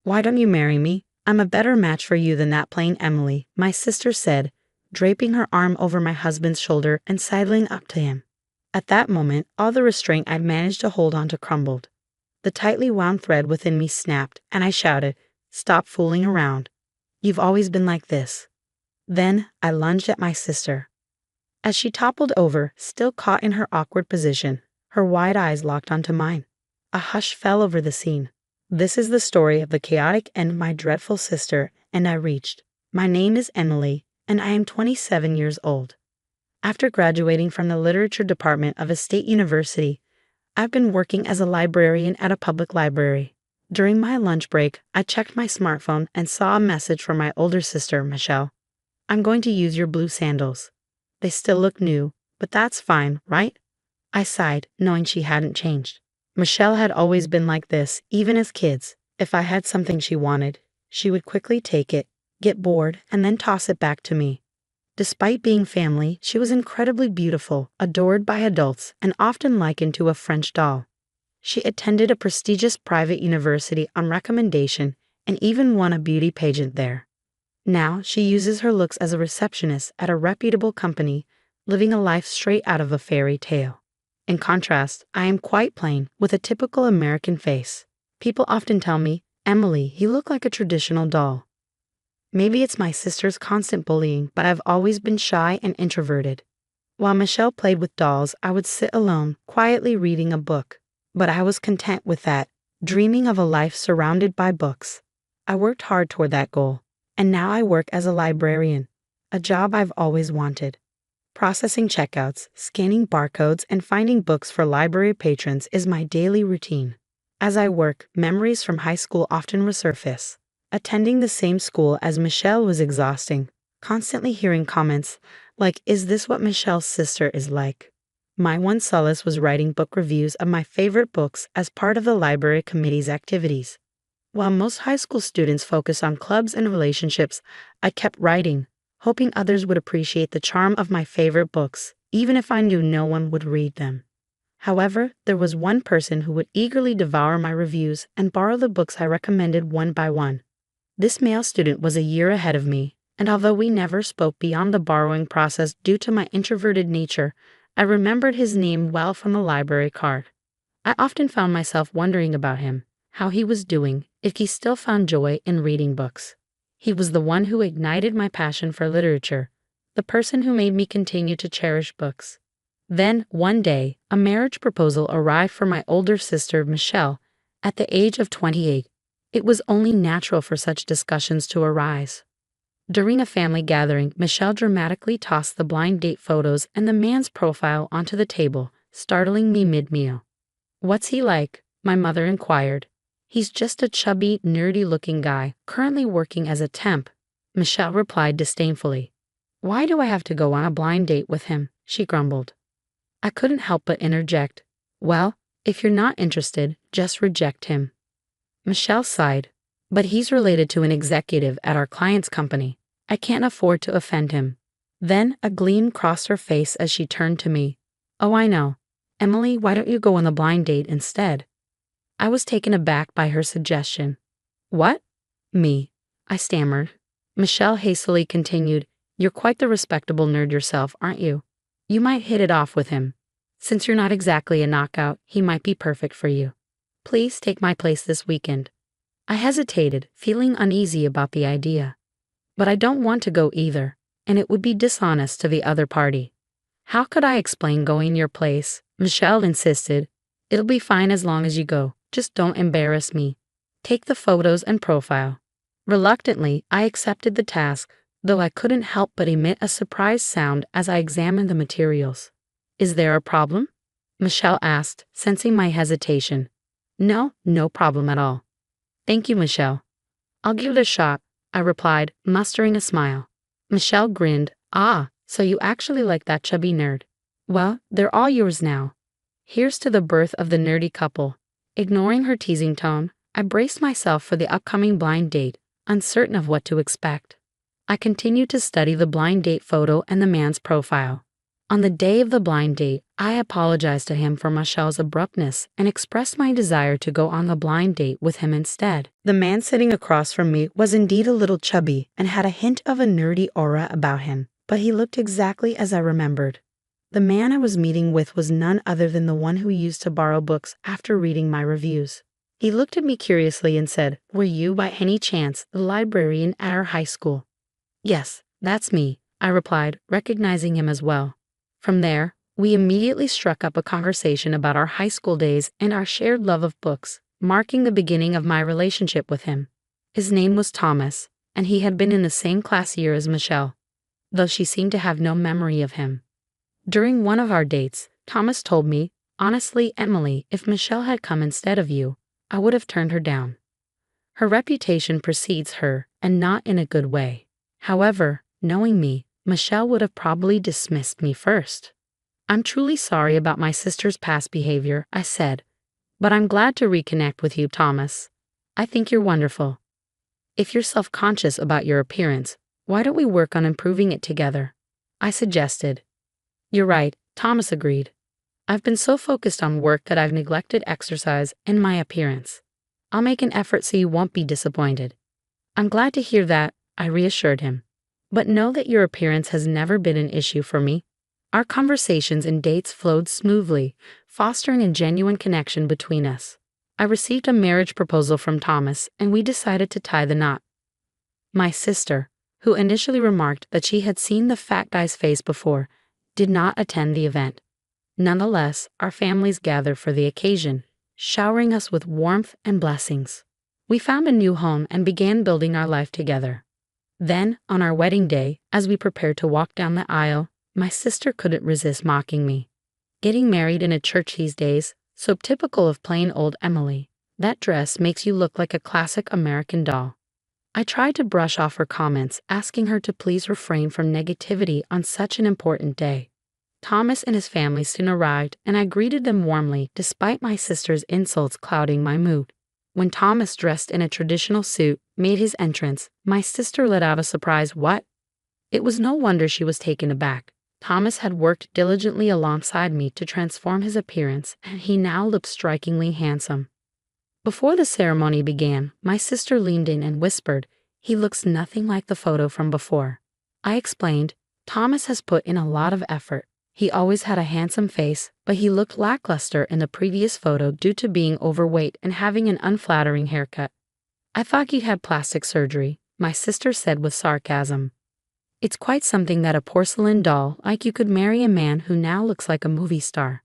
Why don't you marry me? I'm a better match for you than that plain Emily, my sister said, draping her arm over my husband's shoulder and sidling up to him. At that moment, all the restraint I'd managed to hold onto crumbled. The tightly wound thread within me snapped, and I shouted, "Stop fooling around. You've always been like this." Then I lunged at my sister. As she toppled over, still caught in her awkward position, her wide eyes locked onto mine. A hush fell over the scene. This is the story of the chaotic end of my dreadful sister, and I reached. My name is Emily, and I am 27 years old. After graduating from the literature department of a state university, I've been working as a librarian at a public library. During my lunch break, I checked my smartphone and saw a message from my older sister, Michelle. "I'm going to use your blue sandals. They still look new, but that's fine, right?" I sighed, knowing she hadn't changed. Michelle had always been like this, even as kids. If I had something she wanted, she would quickly take it, get bored, and then toss it back to me. Despite being family, she was incredibly beautiful, adored by adults, and often likened to a French doll. She attended a prestigious private university on recommendation and even won a beauty pageant there. Now she uses her looks as a receptionist at a reputable company, living a life straight out of a fairy tale. In contrast, I am quite plain, with a typical American face. People often tell me, "Emily, you look like a traditional doll." Maybe it's my sister's constant bullying, but I've always been shy and introverted. While Michelle played with dolls, I would sit alone, quietly reading a book. But I was content with that, dreaming of a life surrounded by books. I worked hard toward that goal, and now I work as a librarian, a job I've always wanted. Processing checkouts, scanning barcodes, and finding books for library patrons is my daily routine. As I work, memories from high school often resurface. Attending the same school as Michelle was exhausting, constantly hearing comments like, "Is this what Michelle's sister is like?" My one solace was writing book reviews of my favorite books as part of the library committee's activities. While most high school students focus on clubs and relationships, I kept writing, hoping others would appreciate the charm of my favorite books, even if I knew no one would read them. However, there was one person who would eagerly devour my reviews and borrow the books I recommended one by one. This male student was a year ahead of me, and although we never spoke beyond the borrowing process due to my introverted nature, I remembered his name well from the library card. I often found myself wondering about him, how he was doing, if he still found joy in reading books. He was the one who ignited my passion for literature, the person who made me continue to cherish books. Then, one day, a marriage proposal arrived for my older sister, Michelle, at the age of 28. It was only natural for such discussions to arise. During a family gathering, Michelle dramatically tossed the blind date photos and the man's profile onto the table, startling me mid-meal. "What's he like?" my mother inquired. "He's just a chubby, nerdy-looking guy, currently working as a temp," Michelle replied disdainfully. "Why do I have to go on a blind date with him?" she grumbled. I couldn't help but interject. "Well, if you're not interested, just reject him." Michelle sighed. "But he's related to an executive at our client's company. I can't afford to offend him." Then a gleam crossed her face as she turned to me. "Oh, I know. Emily, why don't you go on the blind date instead?" I was taken aback by her suggestion. "What? Me?" I stammered. Michelle hastily continued, "You're quite the respectable nerd yourself, aren't you? You might hit it off with him. Since you're not exactly a knockout, he might be perfect for you. Please take my place this weekend." I hesitated, feeling uneasy about the idea. But I don't want to go either, and it would be dishonest to the other party. How could I explain going your place? Michelle insisted. "It'll be fine as long as you go. Just don't embarrass me. Take the photos and profile." Reluctantly, I accepted the task, though I couldn't help but emit a surprised sound as I examined the materials. "Is there a problem?" Michelle asked, sensing my hesitation. "No, no problem at all." "Thank you, Michelle. I'll give it a shot," I replied, mustering a smile. Michelle grinned. "Ah, so you actually like that chubby nerd. Well, they're all yours now. Here's to the birth of the nerdy couple." Ignoring her teasing tone, I braced myself for the upcoming blind date, uncertain of what to expect. I continued to study the blind date photo and the man's profile. On the day of the blind date, I apologized to him for Michelle's abruptness and expressed my desire to go on the blind date with him instead. The man sitting across from me was indeed a little chubby and had a hint of a nerdy aura about him, but he looked exactly as I remembered. The man I was meeting with was none other than the one who used to borrow books after reading my reviews. He looked at me curiously and said, "Were you, by any chance, the librarian at our high school?" "Yes, that's me," I replied, recognizing him as well. From there, we immediately struck up a conversation about our high school days and our shared love of books, marking the beginning of my relationship with him. His name was Thomas, and he had been in the same class year as Michelle, though she seemed to have no memory of him. During one of our dates, Thomas told me, "Honestly, Emily, if Michelle had come instead of you, I would have turned her down. Her reputation precedes her, and not in a good way. However, knowing me, Michelle would have probably dismissed me first." "I'm truly sorry about my sister's past behavior," I said, "but I'm glad to reconnect with you, Thomas. I think you're wonderful. If you're self-conscious about your appearance, why don't we work on improving it together?" I suggested. "You're right," Thomas agreed. "I've been so focused on work that I've neglected exercise and my appearance. I'll make an effort so you won't be disappointed." "I'm glad to hear that," I reassured him. "But know that your appearance has never been an issue for me." Our conversations and dates flowed smoothly, fostering a genuine connection between us. I received a marriage proposal from Thomas, and we decided to tie the knot. My sister, who initially remarked that she had seen the fat guy's face before, did not attend the event. Nonetheless, our families gathered for the occasion, showering us with warmth and blessings. We found a new home and began building our life together. Then, on our wedding day, as we prepared to walk down the aisle, my sister couldn't resist mocking me. "Getting married in a church these days, so typical of plain old Emily. That dress makes you look like a classic American doll." I tried to brush off her comments, asking her to please refrain from negativity on such an important day. Thomas and his family soon arrived, and I greeted them warmly despite my sister's insults clouding my mood. When Thomas, dressed in a traditional suit, made his entrance, my sister let out a surprised "What?" It was no wonder she was taken aback. Thomas had worked diligently alongside me to transform his appearance, and he now looked strikingly handsome. Before the ceremony began, my sister leaned in and whispered, "He looks nothing like the photo from before." I explained, "Thomas has put in a lot of effort. He always had a handsome face, but he looked lackluster in the previous photo due to being overweight and having an unflattering haircut." "I thought he'd had plastic surgery," my sister said with sarcasm. "It's quite something that a porcelain doll like you could marry a man who now looks like a movie star."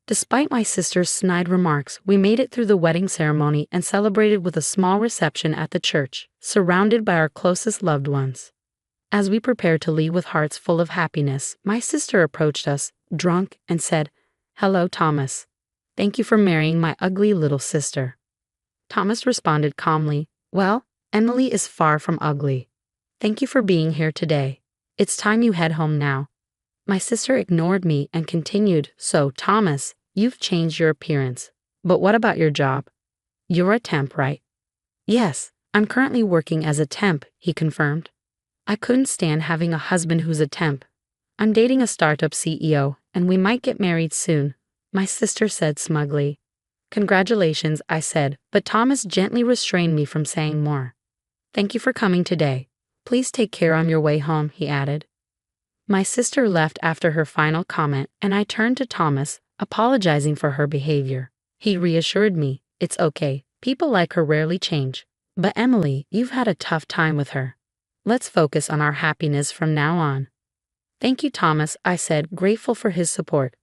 Despite my sister's snide remarks, we made it through the wedding ceremony and celebrated with a small reception at the church, surrounded by our closest loved ones. As we prepared to leave with hearts full of happiness, my sister approached us, drunk, and said, "Hello, Thomas. Thank you for marrying my ugly little sister." Thomas responded calmly, "Well, Emily is far from ugly. Thank you for being here today. It's time you head home now." My sister ignored me and continued, "So, Thomas, you've changed your appearance. But what about your job? You're a temp, right?" "Yes, I'm currently working as a temp," he confirmed. I couldn't stand having a husband who's a temp. "I'm dating a startup CEO, and we might get married soon," my sister said smugly. "Congratulations," I said, but Thomas gently restrained me from saying more. "Thank you for coming today. Please take care on your way home," he added. My sister left after her final comment, and I turned to Thomas, apologizing for her behavior. He reassured me, "It's okay. People like her rarely change. But Emily, you've had a tough time with her. Let's focus on our happiness from now on." "Thank you, Thomas," I said, grateful for his support.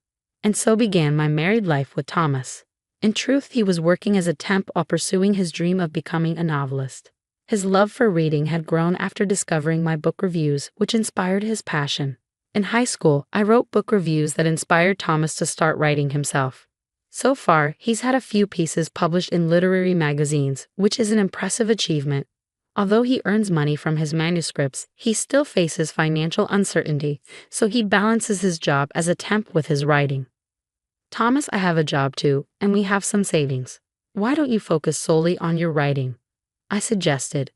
And so began my married life with Thomas. In truth, he was working as a temp while pursuing his dream of becoming a novelist. His love for reading had grown after discovering my book reviews, which inspired his passion. In high school, I wrote book reviews that inspired Thomas to start writing himself. So far, he's had a few pieces published in literary magazines, which is an impressive achievement. Although he earns money from his manuscripts, he still faces financial uncertainty, so he balances his job as a temp with his writing. "Thomas, I have a job too, and we have some savings. Why don't you focus solely on your writing?" I suggested.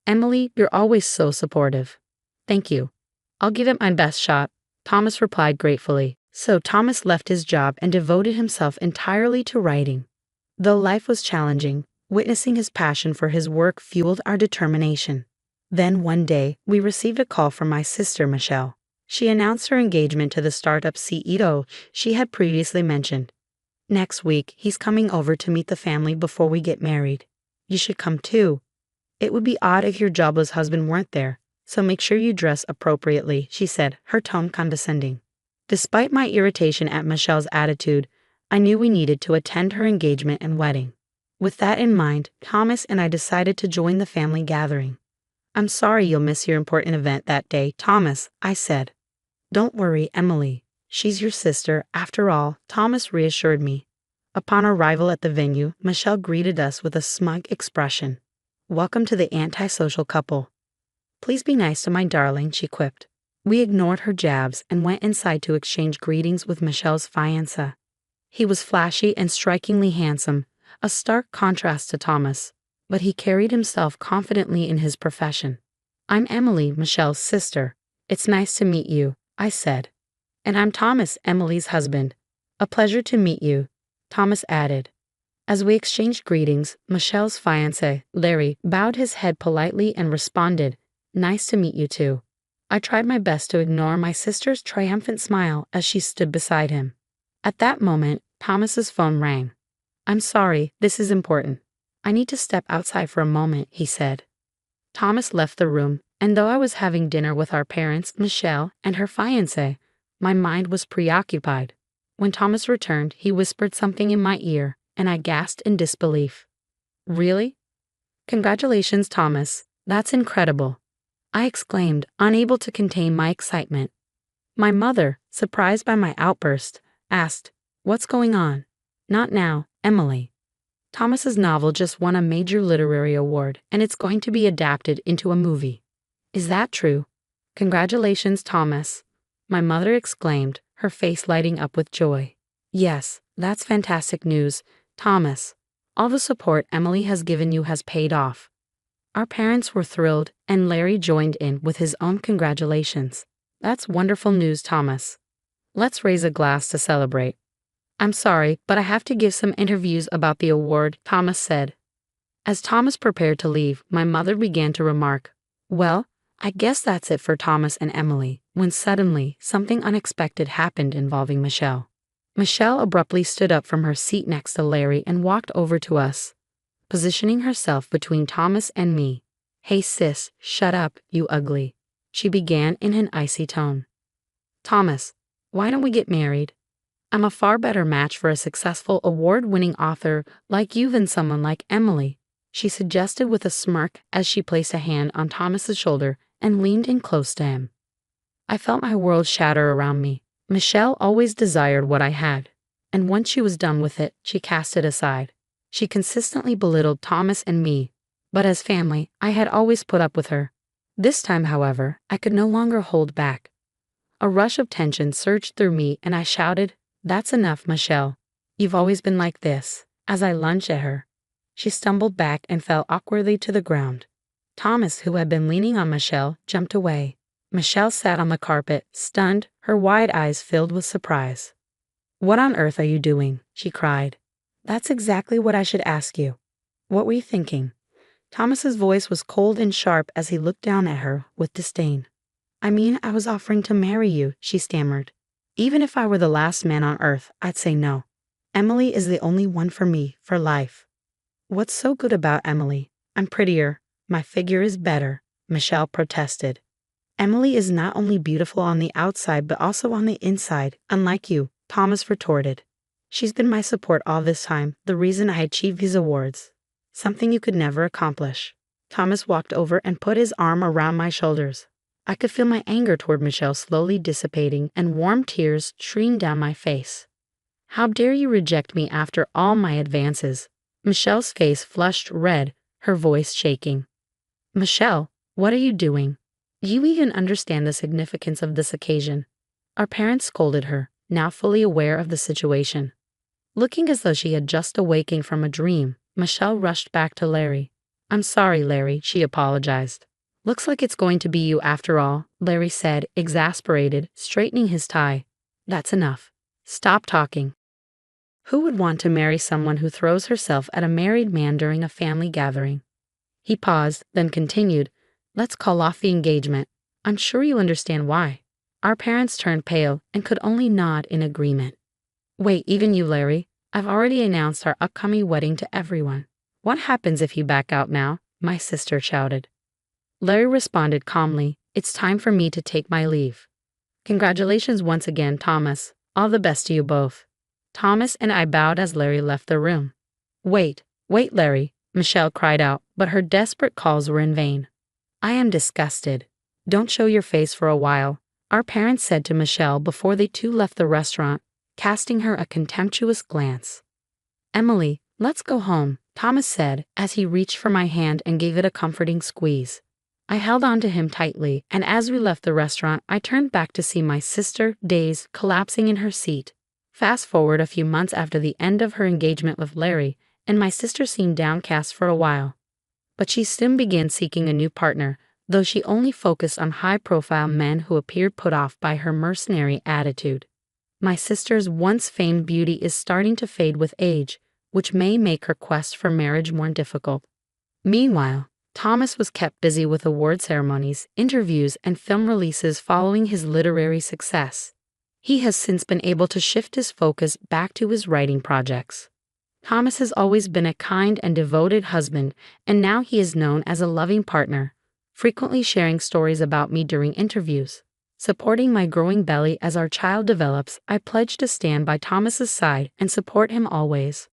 "Emily, you're always so supportive." "Thank you. I'll give it my best shot," Thomas replied gratefully. So Thomas left his job and devoted himself entirely to writing. Though life was challenging, witnessing his passion for his work fueled our determination. Then one day, we received a call from my sister Michelle. She announced her engagement to the startup CEO she had previously mentioned. Next week, he's coming over to meet the family before we get married. You should come too. It would be odd if your jobless husband weren't there, so make sure you dress appropriately, she said, her tone condescending. Despite my irritation at Michelle's attitude, I knew we needed to attend her engagement and wedding. With that in mind, Thomas and I decided to join the family gathering. I'm sorry you'll miss your important event that day, Thomas, I said. Don't worry, Emily. She's your sister, after all, Thomas reassured me. Upon arrival at the venue, Michelle greeted us with a smug expression. Welcome to the antisocial couple. Please be nice to my darling, she quipped. We ignored her jabs and went inside to exchange greetings with Michelle's fiancé. He was flashy and strikingly handsome, a stark contrast to Thomas, but he carried himself confidently in his profession. I'm Emily, Michelle's sister. It's nice to meet you, I said. And I'm Thomas, Emily's husband. A pleasure to meet you, Thomas added. As we exchanged greetings, Michelle's fiancé, Larry, bowed his head politely and responded, Nice to meet you too. I tried my best to ignore my sister's triumphant smile as she stood beside him. At that moment, Thomas's phone rang. I'm sorry, this is important. I need to step outside for a moment, he said. Thomas left the room, and though I was having dinner with our parents, Michelle, and her fiancé, my mind was preoccupied. When Thomas returned, he whispered something in my ear, and I gasped in disbelief. Really? Congratulations, Thomas. That's incredible, I exclaimed, unable to contain my excitement. My mother, surprised by my outburst, asked, What's going on? Not now, Emily. Thomas's novel just won a major literary award, and it's going to be adapted into a movie. Is that true? Congratulations, Thomas, my mother exclaimed, her face lighting up with joy. Yes, that's fantastic news, Thomas. All the support Emily has given you has paid off. Our parents were thrilled, and Larry joined in with his own congratulations. That's wonderful news, Thomas. Let's raise a glass to celebrate. I'm sorry, but I have to give some interviews about the award, Thomas said. As Thomas prepared to leave, my mother began to remark, Well, I guess that's it for Thomas and Emily, when suddenly something unexpected happened involving Michelle. Michelle abruptly stood up from her seat next to Larry and walked over to us, positioning herself between Thomas and me. Hey sis, shut up, you ugly, she began in an icy tone. Thomas, why don't we get married? I'm a far better match for a successful award-winning author like you than someone like Emily, she suggested with a smirk as she placed a hand on Thomas's shoulder and leaned in close to him. I felt my world shatter around me. Michelle always desired what I had, and once she was done with it, she cast it aside. She consistently belittled Thomas and me, but as family, I had always put up with her. This time, however, I could no longer hold back. A rush of tension surged through me and I shouted, That's enough, Michelle. You've always been like this, as I lunged at her. She stumbled back and fell awkwardly to the ground. Thomas, who had been leaning on Michelle, jumped away. Michelle sat on the carpet, stunned, her wide eyes filled with surprise. What on earth are you doing? She cried. That's exactly what I should ask you. What were you thinking? Thomas's voice was cold and sharp as he looked down at her with disdain. I mean, I was offering to marry you, she stammered. Even if I were the last man on earth, I'd say no. Emily is the only one for me, for life. What's so good about Emily? I'm prettier. My figure is better, Michelle protested. Emily is not only beautiful on the outside but also on the inside, unlike you, Thomas retorted. She's been my support all this time, the reason I achieved these awards. Something you could never accomplish. Thomas walked over and put his arm around my shoulders. I could feel my anger toward Michelle slowly dissipating and warm tears streamed down my face. How dare you reject me after all my advances? Michelle's face flushed red, her voice shaking. Michelle, what are you doing? Do you even understand the significance of this occasion? Our parents scolded her, now fully aware of the situation. Looking as though she had just awakened from a dream, Michelle rushed back to Larry. I'm sorry, Larry, she apologized. Looks like it's going to be you after all, Larry said, exasperated, straightening his tie. That's enough. Stop talking. Who would want to marry someone who throws herself at a married man during a family gathering? He paused, then continued, let's call off the engagement. I'm sure you understand why. Our parents turned pale and could only nod in agreement. Wait, even you, Larry? I've already announced our upcoming wedding to everyone. What happens if you back out now? My sister shouted. Larry responded calmly, it's time for me to take my leave. Congratulations once again, Thomas. All the best to you both. Thomas and I bowed as Larry left the room. Wait, Larry, Michelle cried out, but her desperate calls were in vain. I am disgusted. Don't show your face for a while, our parents said to Michelle before they too left the restaurant, casting her a contemptuous glance. Emily, let's go home, Thomas said as he reached for my hand and gave it a comforting squeeze. I held on to him tightly, and as we left the restaurant, I turned back to see my sister, dazed, collapsing in her seat. Fast forward a few months after the end of her engagement with Larry, and my sister seemed downcast for a while. But she soon began seeking a new partner, though she only focused on high-profile men who appeared put off by her mercenary attitude. My sister's once famed beauty is starting to fade with age, which may make her quest for marriage more difficult. Meanwhile, Thomas was kept busy with award ceremonies, interviews, and film releases following his literary success. He has since been able to shift his focus back to his writing projects. Thomas has always been a kind and devoted husband, and now he is known as a loving partner, frequently sharing stories about me during interviews. Supporting my growing belly as our child develops, I pledge to stand by Thomas's side and support him always.